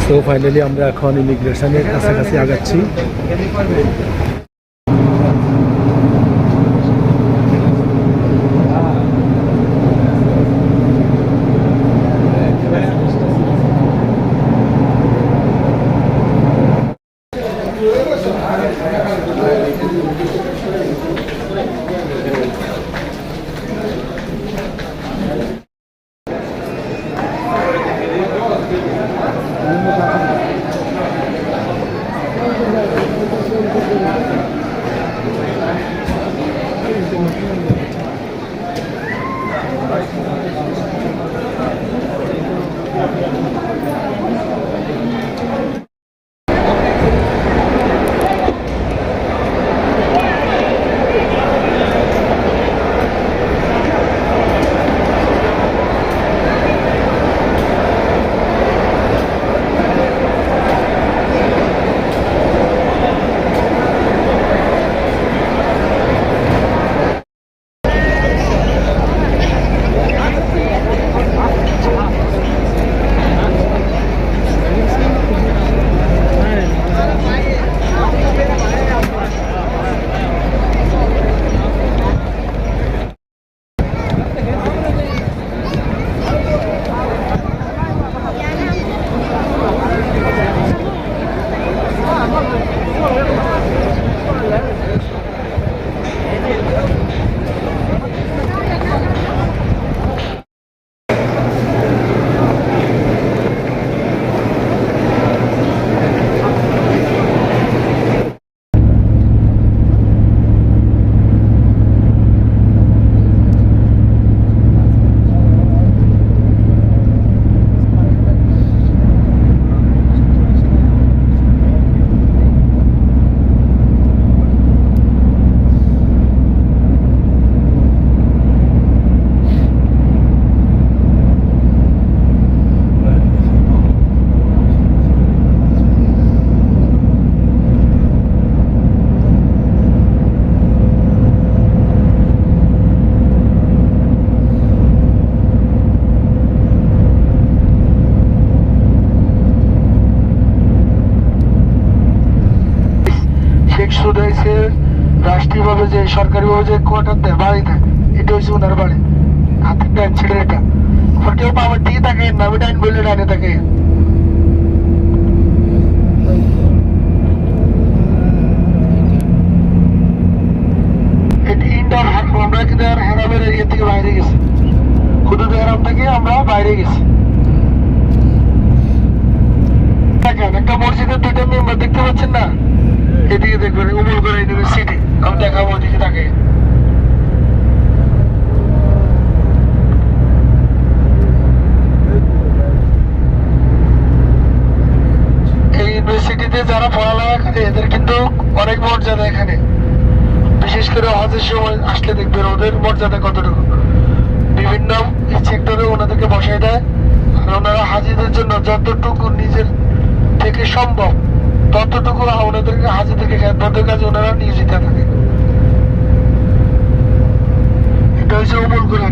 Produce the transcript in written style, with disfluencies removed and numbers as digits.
So finally আমরা এখন ইমিগ্রেশনের কাছাকাছি আগাচ্ছি। রাষ্ট্রীয়ভাবে যে সরকারিভাবে যে কোয়ার্টার দেয় বাড়ি দেয়, এটা হচ্ছে ওনার বাড়ি। হাতের ডান ছেড়ে এটা কেউ পাওয়ার দিকে থাকে না, আমি ডাইন বললে ডাইনে থাকে। আমরা কিন্তু হারামের এরিয়া থেকে বাইরে গেছি, হুদুদ হারাম থেকে আমরা বাইরে গেছি। একটা মসজিদের দুইটা মেম্বার দেখতে পাচ্ছেন না, এদিকে দেখবেন উমরগড় ইউনিভার্সিটি, আমি দেখাবো ওদিকে থাকে। এই ইউনিভার্সিটিতে যারা পড়ালেখা করে এদের কিন্তু অনেক মর্যাদা এখানে, বিশেষ করে হজের সময় আসলে দেখবেন ওদের মর্যাদা কতটুকু। বিভিন্ন সেক্টরে ওনাদেরকে বসায় দেয়, আর ওনারা হাজিদের জন্য যতটুকু নিজের থেকে সম্ভব ততটুকু ওনাদেরকে হাজিদেরকে খেদমতের কাজে ওনারা নিয়োজিত থাকে। এটা হচ্ছে উমরগড়।